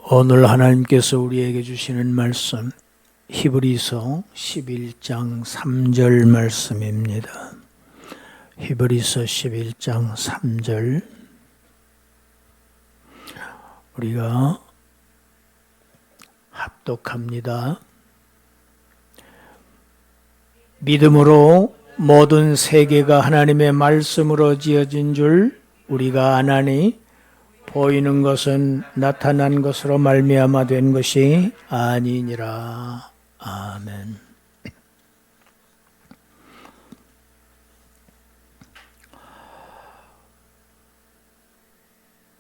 오늘 하나님께서 우리에게 주시는 말씀 히브리서 11장 3절 말씀입니다. 히브리서 11장 3절 우리가 합독합니다. 믿음으로 모든 세계가 하나님의 말씀으로 지어진 줄 우리가 아나니 보이는 것은 나타난 것으로 말미암아 된 것이 아니니라. 아멘.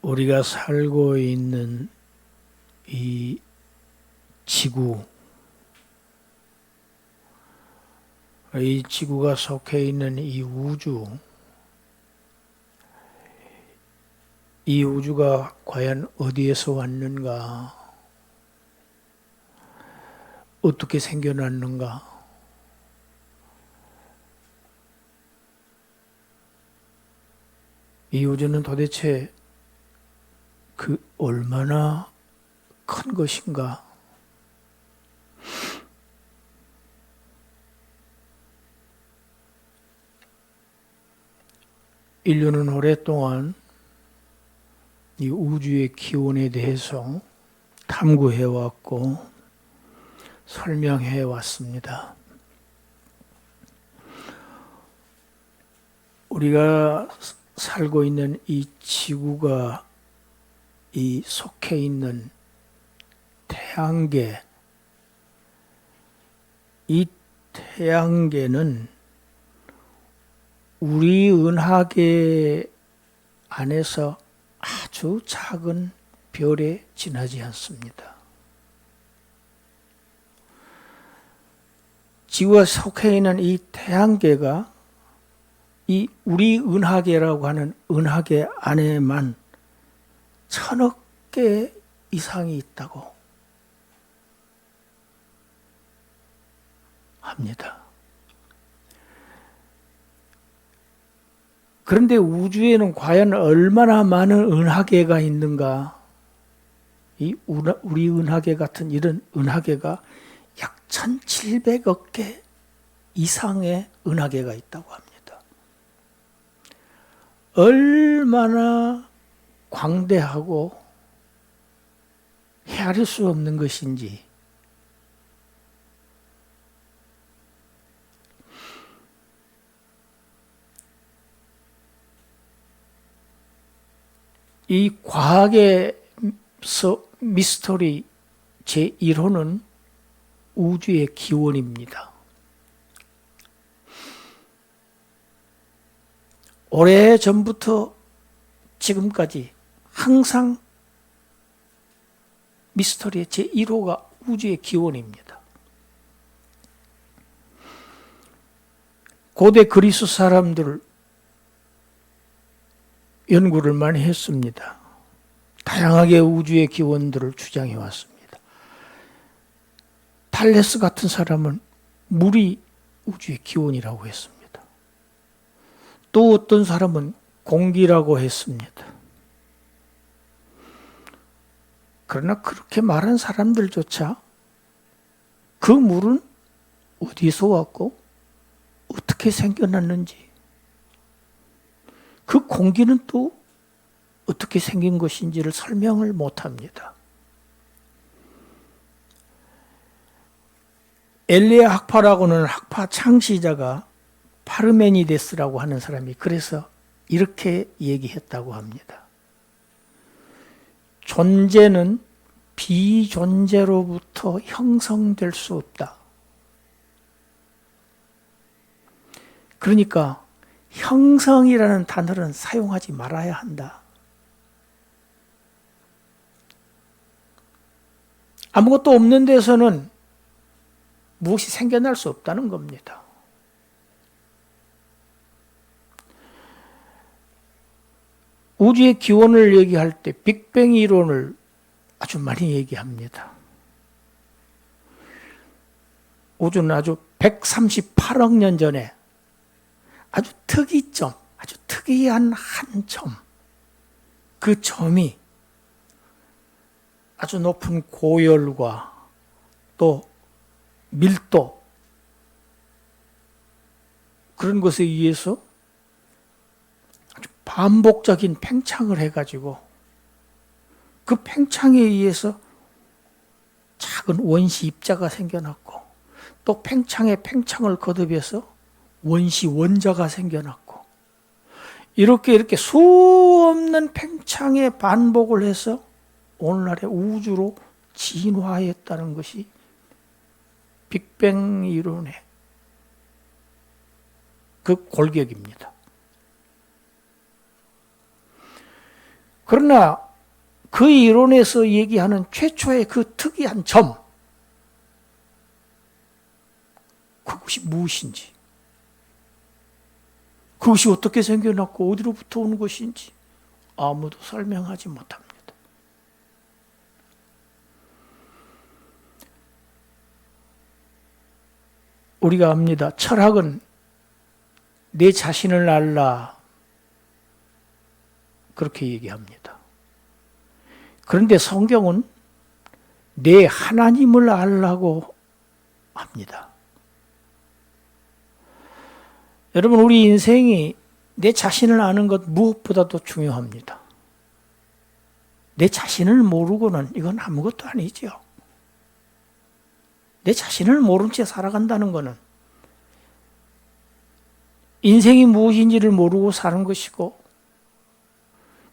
우리가 살고 있는 이 지구, 이 지구가 속해 있는 이 우주, 이 우주가 과연 어디에서 왔는가? 어떻게 생겨났는가? 이 우주는 도대체 그 얼마나 큰 것인가? 인류는 오랫동안 이 우주의 기원에 대해서 탐구해 왔고 설명해 왔습니다. 우리가 살고 있는 이 지구가 이 속해 있는 태양계, 이 태양계는 우리 은하계 안에서 아주 작은 별에 지나지 않습니다. 지구가 속해 있는 이 태양계가 이 우리 은하계라고 하는 은하계 안에만 1000억 개 이상이 있다고 합니다. 그런데 우주에는 과연 얼마나 많은 은하계가 있는가? 우리 은하계 같은 이런 은하계가 약 1700억 개 이상의 은하계가 있다고 합니다. 얼마나 광대하고 헤아릴 수 없는 것인지 이 과학의 미스터리 제1호는 우주의 기원입니다. 오래전부터 지금까지 항상 미스터리의 제1호가 우주의 기원입니다. 고대 그리스 사람들 연구를 많이 했습니다. 다양하게 우주의 기원들을 주장해 왔습니다. 탈레스 같은 사람은 물이 우주의 기원이라고 했습니다. 또 어떤 사람은 공기라고 했습니다. 그러나 그렇게 말한 사람들조차 그 물은 어디서 왔고 어떻게 생겨났는지, 그 공기는 또 어떻게 생긴 것인지를 설명을 못합니다. 엘리야 학파라고는 학파 창시자가 파르메니데스라고 하는 사람이 그래서 이렇게 얘기했다고 합니다. 존재는 비존재로부터 형성될 수 없다. 그러니까 형성이라는 단어는 사용하지 말아야 한다. 아무것도 없는 데서는 무엇이 생겨날 수 없다는 겁니다. 우주의 기원을 얘기할 때 빅뱅 이론을 아주 많이 얘기합니다. 우주는 아주 138억 년 전에 아주 특이점, 아주 특이한 한 점, 그 점이 아주 높은 고열과 또 밀도, 그런 것에 의해서 아주 반복적인 팽창을 해가지고 그 팽창에 의해서 작은 원시 입자가 생겨났고, 또 팽창에 팽창을 거듭해서 원시 원자가 생겨났고, 이렇게 수없는 팽창의 반복을 해서 오늘날의 우주로 진화했다는 것이 빅뱅 이론의 그 골격입니다. 그러나 그 이론에서 얘기하는 최초의 그 특이한 점, 그것이 무엇인지, 그것이 어떻게 생겨났고 어디로부터 오는 것인지 아무도 설명하지 못합니다. 우리가 압니다. 철학은 내 자신을 알라, 그렇게 얘기합니다. 그런데 성경은 내 하나님을 알라고 합니다. 여러분, 우리 인생이 내 자신을 아는 것 무엇보다도 중요합니다. 내 자신을 모르고는 이건 아무것도 아니죠. 내 자신을 모른 채 살아간다는 것은 인생이 무엇인지를 모르고 사는 것이고,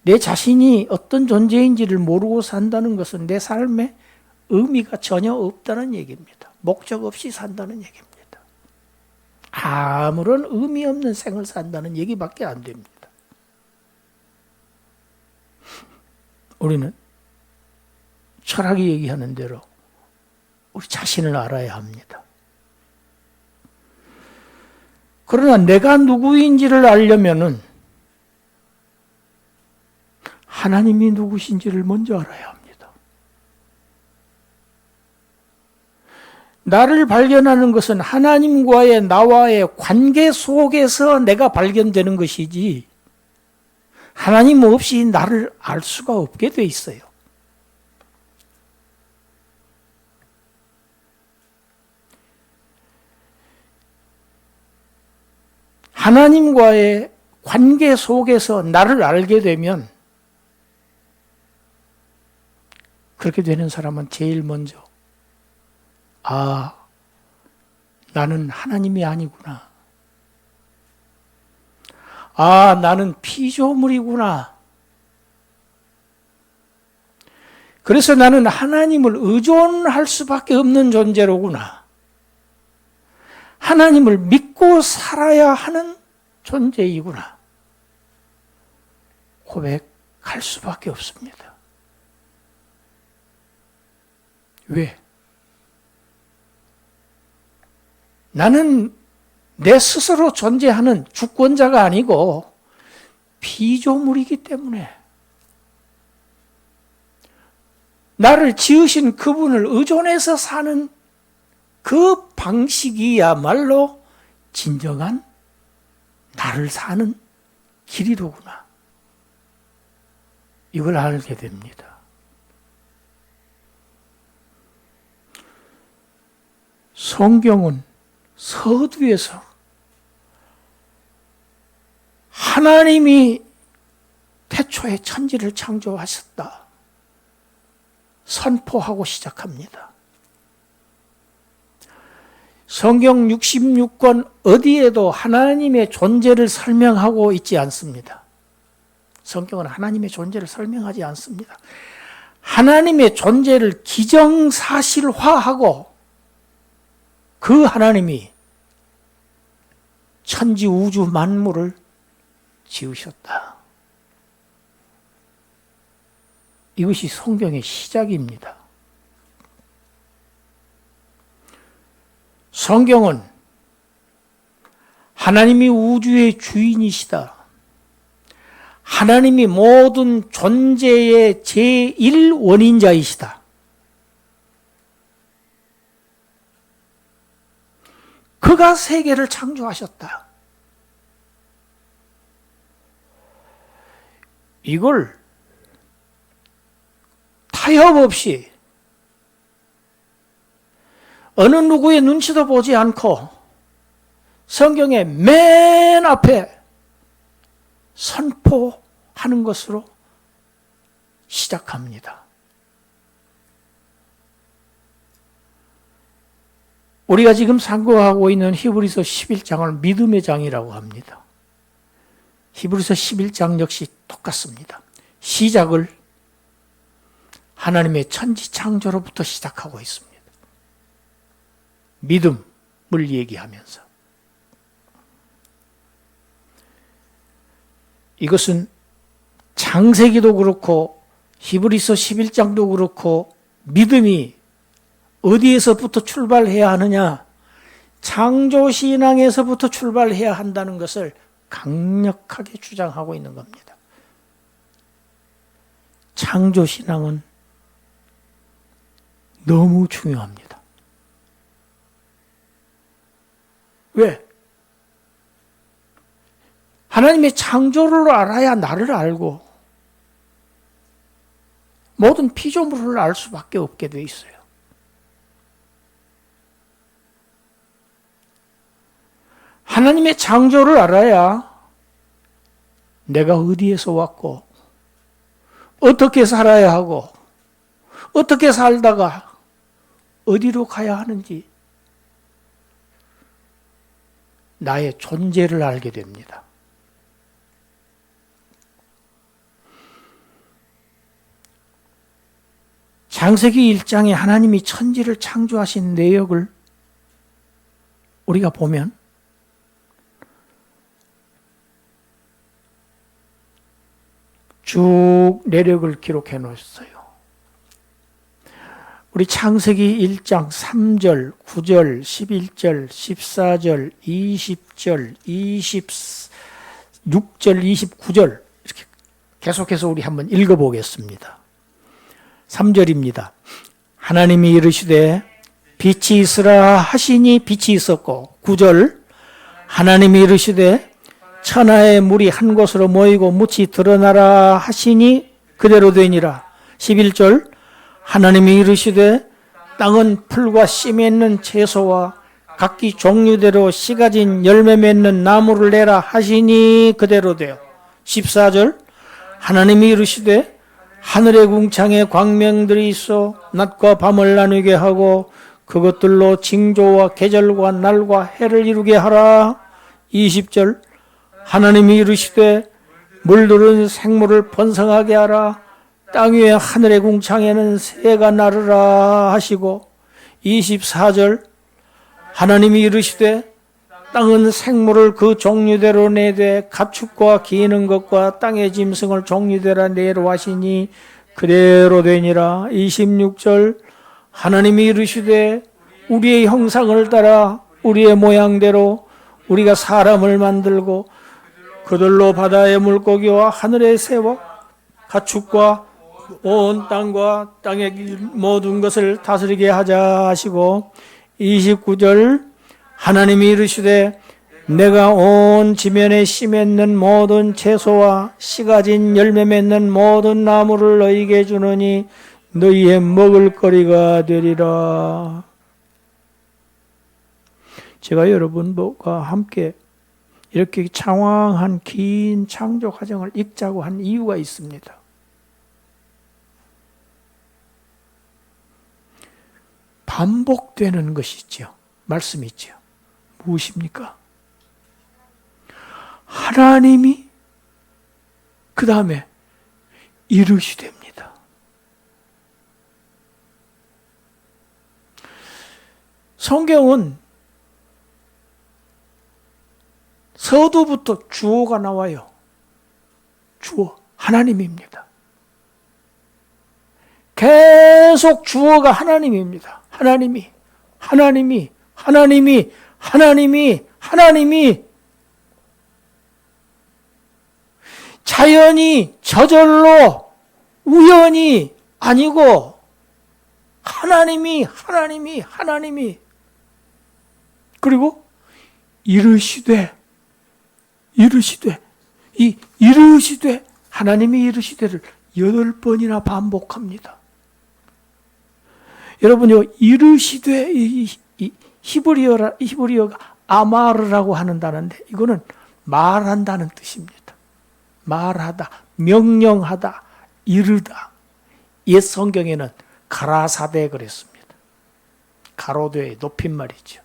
내 자신이 어떤 존재인지를 모르고 산다는 것은 내 삶에 의미가 전혀 없다는 얘기입니다. 목적 없이 산다는 얘기입니다. 아무런 의미 없는 생을 산다는 얘기밖에 안 됩니다. 우리는 철학이 얘기하는 대로 우리 자신을 알아야 합니다. 그러나 내가 누구인지를 알려면은 하나님이 누구신지를 먼저 알아야 합니다. 나를 발견하는 것은 하나님과의 나와의 관계 속에서 내가 발견되는 것이지, 하나님 없이 나를 알 수가 없게 돼 있어요. 하나님과의 관계 속에서 나를 알게 되면, 그렇게 되는 사람은 제일 먼저 나는 하나님이 아니구나. 나는 피조물이구나. 그래서 나는 하나님을 의존할 수밖에 없는 존재로구나. 하나님을 믿고 살아야 하는 존재이구나. 고백할 수밖에 없습니다. 왜? 나는 내 스스로 존재하는 주권자가 아니고 피조물이기 때문에, 나를 지으신 그분을 의존해서 사는 그 방식이야말로 진정한 나를 사는 길이로구나. 이걸 알게 됩니다. 성경은 서두에서 하나님이 태초에 천지를 창조하셨다 선포하고 시작합니다. 성경 66권 어디에도 하나님의 존재를 설명하고 있지 않습니다. 성경은 하나님의 존재를 설명하지 않습니다. 하나님의 존재를 기정사실화하고 그 하나님이 천지 우주 만물을 지으셨다. 이것이 성경의 시작입니다. 성경은 하나님이 우주의 주인이시다. 하나님이 모든 존재의 제1원인자이시다. 그가 세계를 창조하셨다. 타협 없이 어느 누구의 눈치도 보지 않고 성경의 맨 앞에 선포하는 것으로 시작합니다. 우리가 지금 상고하고 있는 히브리서 11장을 믿음의 장이라고 합니다. 히브리서 11장 역시 똑같습니다. 시작을 하나님의 천지 창조로부터 시작하고 있습니다. 믿음을 얘기하면서 이것은 창세기도 그렇고 히브리서 11장도 그렇고 믿음이 어디에서부터 출발해야 하느냐? 창조신앙에서부터 출발해야 한다는 것을 강력하게 주장하고 있는 겁니다. 창조신앙은 너무 중요합니다. 왜? 하나님의 창조를 알아야 나를 알고 모든 피조물을 알 수밖에 없게 돼 있어요. 하나님의 창조를 알아야 내가 어디에서 왔고 어떻게 살아야 하고 어떻게 살다가 어디로 가야 하는지 나의 존재를 알게 됩니다. 창세기 1장에 하나님이 천지를 창조하신 내역을 우리가 보면 쭉 내력을 기록해 놓았어요. 우리 창세기 1장 3절, 9절, 11절, 14절, 20절, 26절, 29절 이렇게 계속해서 우리 한번 읽어보겠습니다. 3절입니다. 하나님이 이르시되 빛이 있으라 하시니 빛이 있었고 9절 하나님이 이르시되 천하의 물이 한 곳으로 모이고 묻이 드러나라 하시니 그대로 되니라. 11절 하나님이 이르시되 땅은 풀과 씨 맺는 채소와 각기 종류대로 씨 가진 열매 맺는 나무를 내라 하시니 그대로 되어. 14절 하나님이 이르시되 하늘의 궁창에 광명들이 있어 낮과 밤을 나누게 하고 그것들로 징조와 계절과 날과 해를 이루게 하라. 20절 하나님이 이르시되 물들은 생물을 번성하게 하라. 땅 위에 하늘의 궁창에는 새가 나르라 하시고 24절 하나님이 이르시되 땅은 생물을 그 종류대로 내되 가축과 기는 것과 땅의 짐승을 종류대로 내로 하시니 그대로 되니라. 26절 하나님이 이르시되 우리의 형상을 따라 우리의 모양대로 우리가 사람을 만들고 그들로 바다의 물고기와 하늘의 새와 가축과 온 땅과 땅의 모든 것을 다스리게 하자 하시고 29절 하나님이 이르시되 내가 온 지면에 씨 맺는 모든 채소와 씨 가진 열매 맺는 모든 나무를 너희에게 주노니 너희의 먹을 거리가 되리라. 제가 여러분과 함께 이렇게 장황한 긴 창조 과정을 읽자고 한 이유가 있습니다. 반복되는 것이죠. 말씀이죠. 무엇입니까? 하나님이 그 다음에 이르시됩니다. 성경은 서두부터 주어가 나와요. 주어, 하나님입니다. 계속 주어가 하나님입니다. 하나님이 자연이 저절로 우연이 아니고 하나님이 그리고 이르시되 하나님이 이르시되를 8번이나 반복합니다. 여러분요, 이르시되, 히브리어가 아마르라고 하는 단어인데, 이거는 말한다는 뜻입니다. 말하다, 명령하다, 이르다. 옛 성경에는 가라사대 그랬습니다. 가로되의 높임말이죠.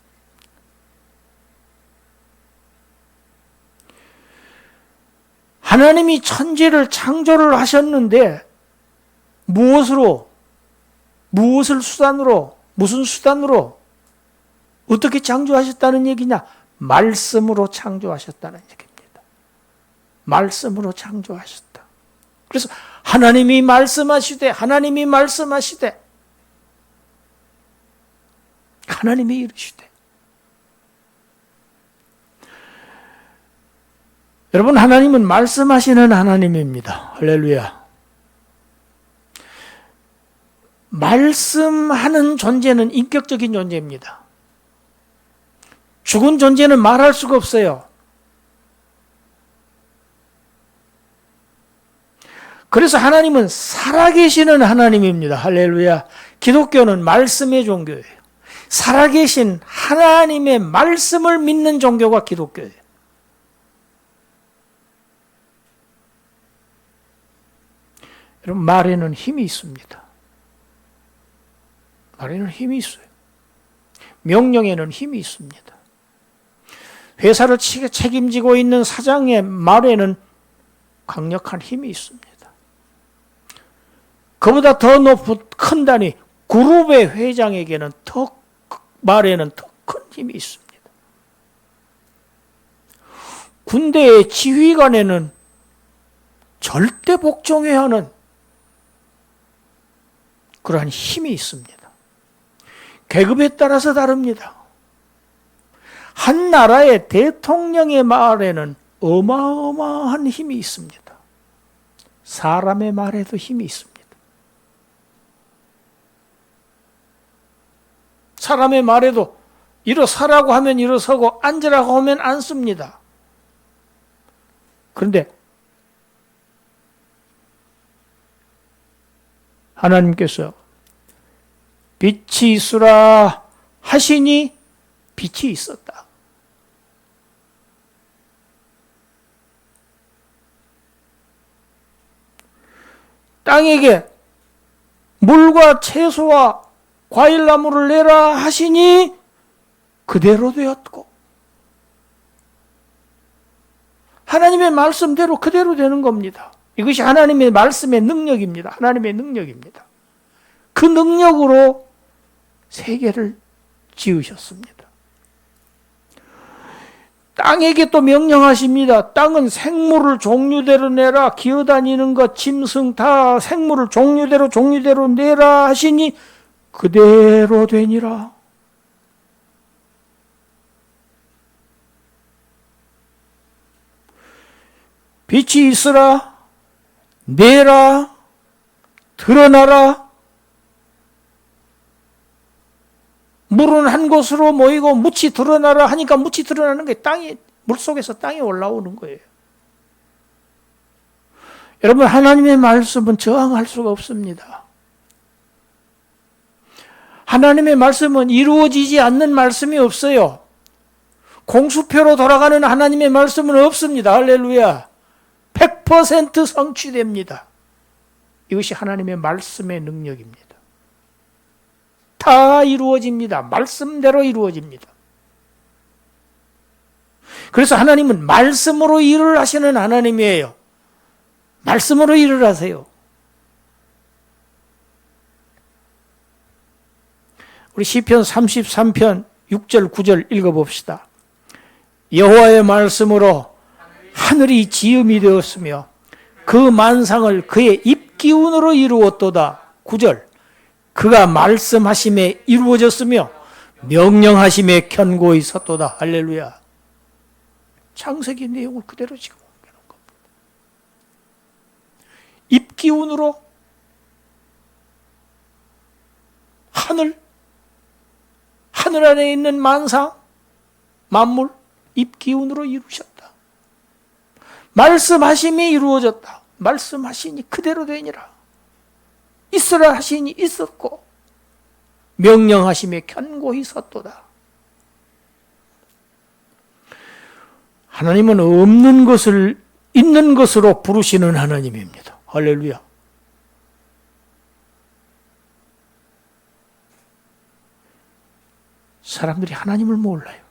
하나님이 천지를 창조를 하셨는데 무엇을 수단으로, 무슨 수단으로 어떻게 창조하셨다는 얘기냐? 말씀으로 창조하셨다는 얘기입니다. 말씀으로 창조하셨다. 그래서 하나님이 말씀하시되 하나님이 이르시되. 여러분, 하나님은 말씀하시는 하나님입니다. 할렐루야. 말씀하는 존재는 인격적인 존재입니다. 죽은 존재는 말할 수가 없어요. 그래서 하나님은 살아계시는 하나님입니다. 할렐루야. 기독교는 말씀의 종교예요. 살아계신 하나님의 말씀을 믿는 종교가 기독교예요. 여러분, 말에는 힘이 있습니다. 말에는 힘이 있어요. 명령에는 힘이 있습니다. 회사를 책임지고 있는 사장의 말에는 강력한 힘이 있습니다. 그보다 더 높은 큰 단위, 그룹의 회장에게는 말에는 더 큰 힘이 있습니다. 군대의 지휘관에는 절대 복종해야 하는 그러한 힘이 있습니다. 계급에 따라서 다릅니다. 한 나라의 대통령의 말에는 어마어마한 힘이 있습니다. 사람의 말에도 힘이 있습니다. 사람의 말에도 일어서라고 하면 일어서고 앉으라고 하면 앉습니다. 그런데 하나님께서 빛이 있으라 하시니 빛이 있었다. 땅에게 물과 채소와 과일나무를 내라 하시니 그대로 되었고, 하나님의 말씀대로 그대로 되는 겁니다. 이것이 하나님의 말씀의 능력입니다. 하나님의 능력입니다. 그 능력으로 세계를 지으셨습니다. 땅에게 또 명령하십니다. 땅은 생물을 종류대로 내라. 기어다니는 것, 짐승 다 생물을 종류대로 내라 하시니 그대로 되니라. 빛이 있으라, 내라, 드러나라. 물은 한 곳으로 모이고 묻이 드러나라 하니까 묻이 드러나는 게 물속에서 땅에 올라오는 거예요. 여러분, 하나님의 말씀은 저항할 수가 없습니다. 하나님의 말씀은 이루어지지 않는 말씀이 없어요. 공수표로 돌아가는 하나님의 말씀은 없습니다. 할렐루야. 100% 성취됩니다. 이것이 하나님의 말씀의 능력입니다. 다 이루어집니다. 말씀대로 이루어집니다. 그래서 하나님은 말씀으로 일을 하시는 하나님이에요. 말씀으로 일을 하세요. 우리 시편 33편 6절 9절 읽어봅시다. 여호와의 말씀으로 하늘이 지음이 되었으며 그 만상을 그의 입기운으로 이루었도다. 9절. 그가 말씀하심에 이루어졌으며 명령하심에 견고히 섰도다. 할렐루야. 창세기 내용을 그대로 지금 옮겨놓은 겁니다. 입기운으로 하늘 안에 있는 만상, 만물, 입기운으로 이루셨다. 말씀하심이 이루어졌다. 말씀하시니 그대로 되니라. 있으라 하시니 있었고, 명령하심에 견고히 섰도다. 하나님은 없는 것을 있는 것으로 부르시는 하나님입니다. 할렐루야. 사람들이 하나님을 몰라요.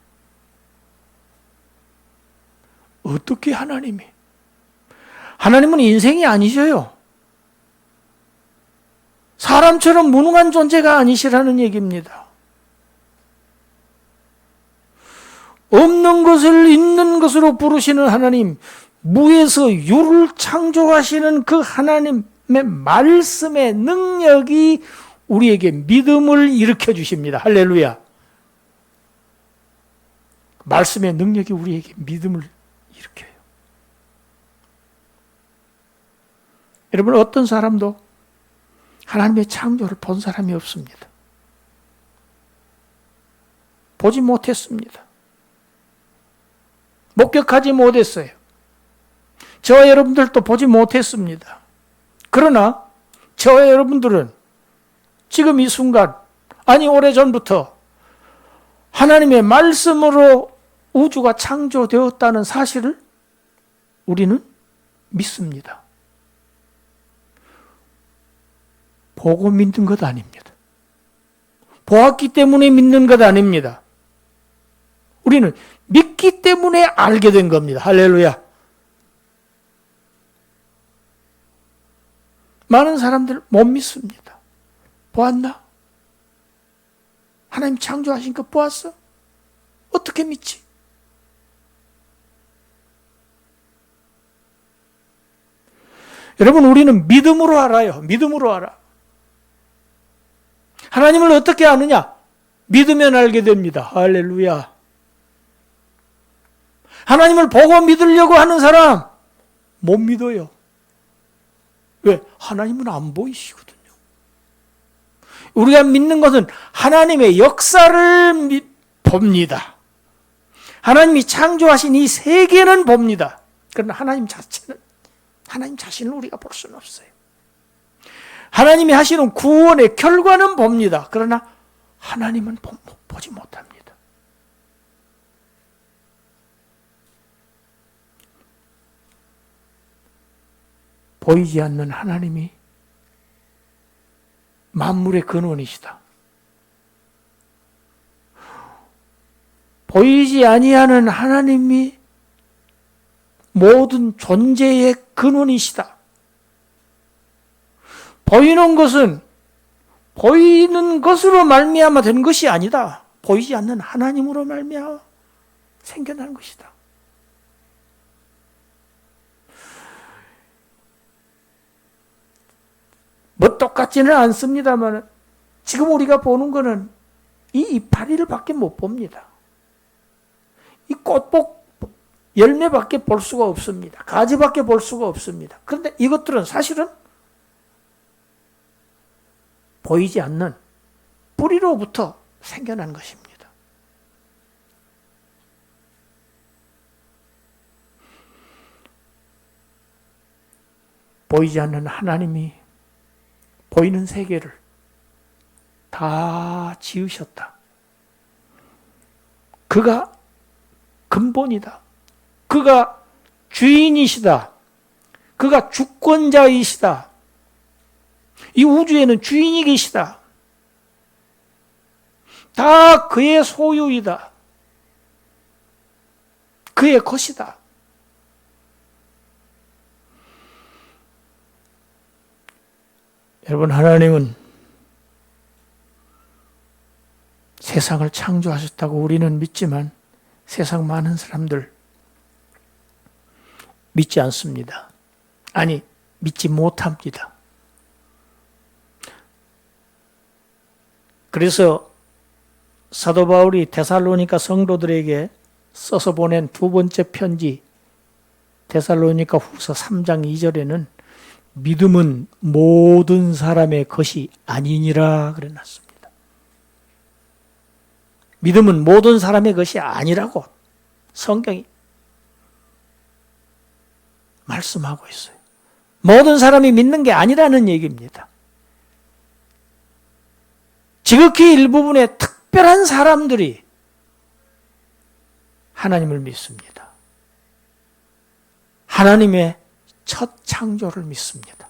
어떻게 하나님이? 하나님은 인생이 아니셔요. 사람처럼 무능한 존재가 아니시라는 얘기입니다. 없는 것을 있는 것으로 부르시는 하나님, 무에서 유를 창조하시는 그 하나님의 말씀의 능력이 우리에게 믿음을 일으켜 주십니다. 할렐루야. 말씀의 능력이 우리에게 믿음을 일으켜요. 여러분, 어떤 사람도 하나님의 창조를 본 사람이 없습니다. 보지 못했습니다. 목격하지 못했어요. 저와 여러분들도 보지 못했습니다. 그러나 저와 여러분들은 지금 이 순간, 아니 오래전부터 하나님의 말씀으로 우주가 창조되었다는 사실을 우리는 믿습니다. 보고 믿는 것 아닙니다. 보았기 때문에 믿는 것 아닙니다. 우리는 믿기 때문에 알게 된 겁니다. 할렐루야. 많은 사람들 못 믿습니다. 보았나? 하나님 창조하신 거 보았어? 어떻게 믿지? 여러분, 우리는 믿음으로 알아요. 믿음으로 알아. 하나님을 어떻게 아느냐? 믿으면 알게 됩니다. 할렐루야. 하나님을 보고 믿으려고 하는 사람 못 믿어요. 왜? 하나님은 안 보이시거든요. 우리가 믿는 것은 하나님의 역사를 봅니다. 하나님이 창조하신 이 세계는 봅니다. 그러나 하나님 자신을 우리가 볼 수는 없어요. 하나님이 하시는 구원의 결과는 봅니다. 그러나 하나님은 보지 못합니다. 보이지 않는 하나님이 만물의 근원이시다. 보이지 아니하는 하나님이 모든 존재의 근원이시다. 보이는 것은 보이는 것으로 말미암아 된 것이 아니다. 보이지 않는 하나님으로 말미암아 생겨난 것이다. 뭐 똑같지는 않습니다만 지금 우리가 보는 것은 이 이파리를 밖에 못 봅니다. 이 꽃복 열매밖에 볼 수가 없습니다. 가지밖에 볼 수가 없습니다. 그런데 이것들은 사실은 보이지 않는 뿌리로부터 생겨난 것입니다. 보이지 않는 하나님이 보이는 세계를 다 지으셨다. 그가 근본이다. 그가 주인이시다. 그가 주권자이시다. 이 우주에는 주인이 계시다. 다 그의 소유이다. 그의 것이다. 여러분, 하나님은 세상을 창조하셨다고 우리는 믿지만 세상 많은 사람들 믿지 않습니다. 아니, 믿지 못합니다. 그래서 사도 바울이 데살로니가 성도들에게 써서 보낸 두 번째 편지 데살로니가 후서 3장 2절에는 믿음은 모든 사람의 것이 아니니라 그래놨습니다. 믿음은 모든 사람의 것이 아니라고 성경이 말씀하고 있어요. 모든 사람이 믿는 게 아니라는 얘기입니다. 지극히 일부분의 특별한 사람들이 하나님을 믿습니다. 하나님의 첫 창조를 믿습니다.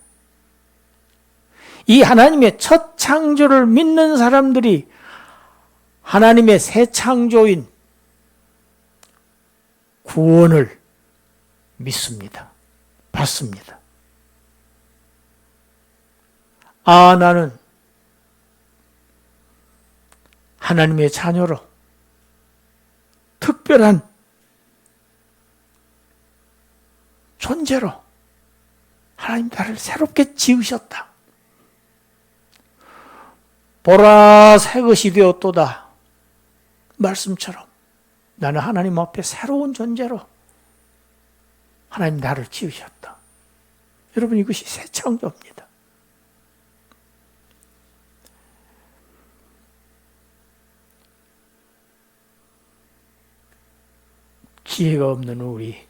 이 하나님의 첫 창조를 믿는 사람들이 하나님의 새 창조인 구원을 믿습니다. 받습니다. 아, 나는 하나님의 자녀로 특별한 존재로 하나님 나를 새롭게 지으셨다. 보라 새 것이 되었도다. 말씀처럼 나는 하나님 앞에 새로운 존재로 하나님 나를 지으셨다. 여러분, 이것이 새 창조입니다. 지혜가 없는 우리,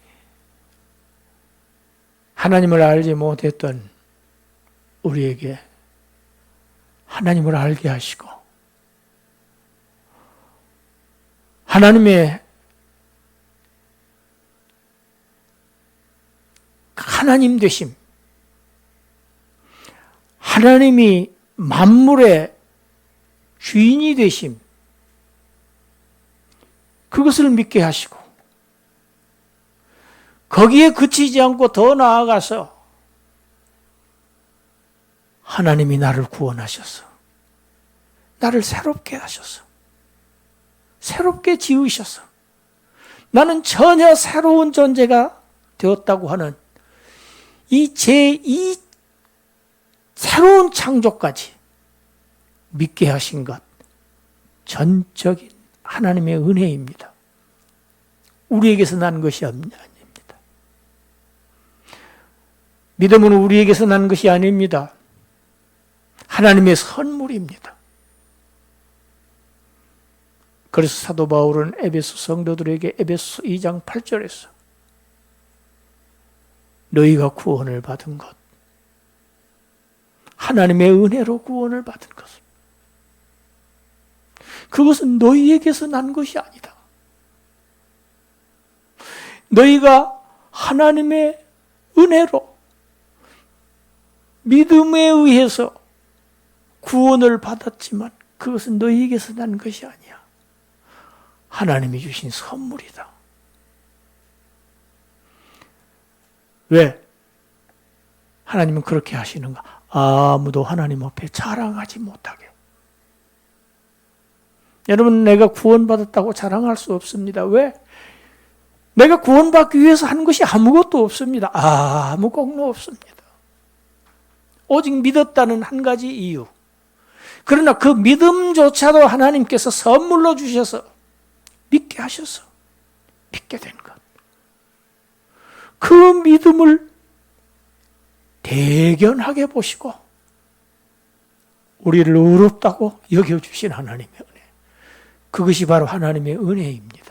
하나님을 알지 못했던 우리에게 하나님을 알게 하시고 하나님의 하나님 되심, 하나님이 만물의 주인이 되심, 그것을 믿게 하시고 거기에 그치지 않고 더 나아가서 하나님이 나를 구원하셔서 나를 새롭게 하셔서 새롭게 지으셔서 나는 전혀 새로운 존재가 되었다고 하는 이 새로운 창조까지 믿게 하신 것, 전적인 하나님의 은혜입니다. 우리에게서 난 것이 아닙니다. 믿음은 우리에게서 난 것이 아닙니다. 하나님의 선물입니다. 그래서 사도 바울은 에베소 성도들에게 에베소 2장 8절에서 너희가 구원을 받은 것, 하나님의 은혜로 구원을 받은 것은 그것은 너희에게서 난 것이 아니다. 너희가 하나님의 은혜로 믿음에 의해서 구원을 받았지만 그것은 너희에게서 난 것이 아니야. 하나님이 주신 선물이다. 왜? 하나님은 그렇게 하시는가? 아무도 하나님 앞에 자랑하지 못하게. 여러분, 내가 구원받았다고 자랑할 수 없습니다. 왜? 내가 구원받기 위해서 한 것이 아무것도 없습니다. 아무 공로 없습니다. 오직 믿었다는 한 가지 이유. 그러나 그 믿음조차도 하나님께서 선물로 주셔서 믿게 하셔서 믿게 된 것. 그 믿음을 대견하게 보시고 우리를 의롭다고 여겨주신 하나님의 은혜. 그것이 바로 하나님의 은혜입니다.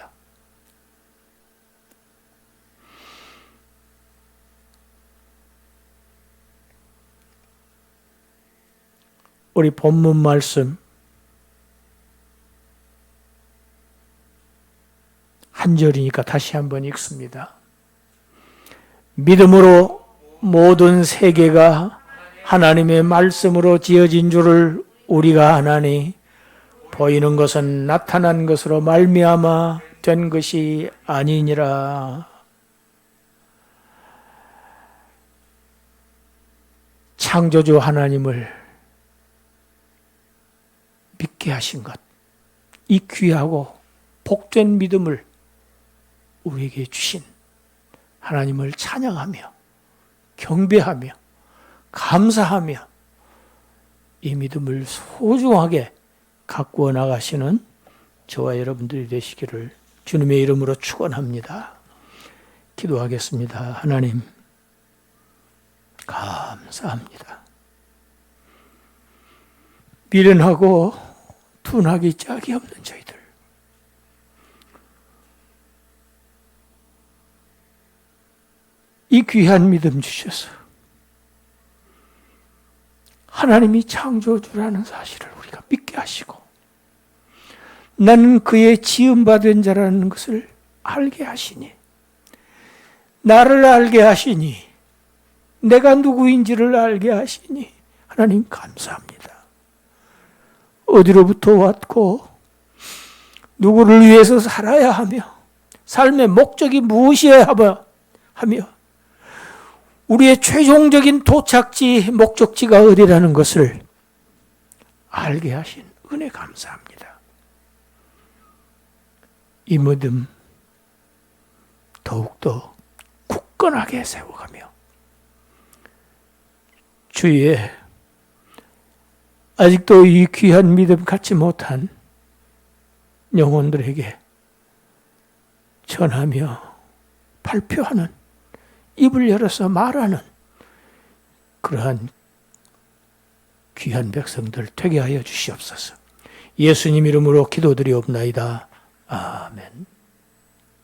우리 본문 말씀 한 절이니까 다시 한번 읽습니다. 믿음으로 모든 세계가 하나님의 말씀으로 지어진 줄을 우리가 아나니 보이는 것은 나타난 것으로 말미암아 된 것이 아니니라. 창조주 하나님을 믿게 하신 것, 이 귀하고 복된 믿음을 우리에게 주신 하나님을 찬양하며 경배하며 감사하며 이 믿음을 소중하게 가꾸어 나가시는 저와 여러분들이 되시기를 주님의 이름으로 축원합니다. 기도하겠습니다. 하나님, 감사합니다. 미련하고 둔하기 짝이 없는 저희들, 이 귀한 믿음 주셔서 하나님이 창조주라는 사실을 우리가 믿게 알게 하시고 나는 그의 지음받은 자라는 것을 알게 하시니 나를 알게 하시니 내가 누구인지를 알게 하시니 하나님 감사합니다. 어디로부터 왔고 누구를 위해서 살아야 하며 삶의 목적이 무엇이어야 하며 우리의 최종적인 도착지, 목적지가 어디라는 것을 알게 하신 은혜 감사합니다. 이 믿음 더욱더 굳건하게 세워가며 주위에 아직도 이 귀한 믿음 갖지 못한 영혼들에게 전하며 발표하는, 입을 열어서 말하는 그러한 귀한 백성들 되게 하여 주시옵소서. 예수님 이름으로 기도드리옵나이다. 아멘.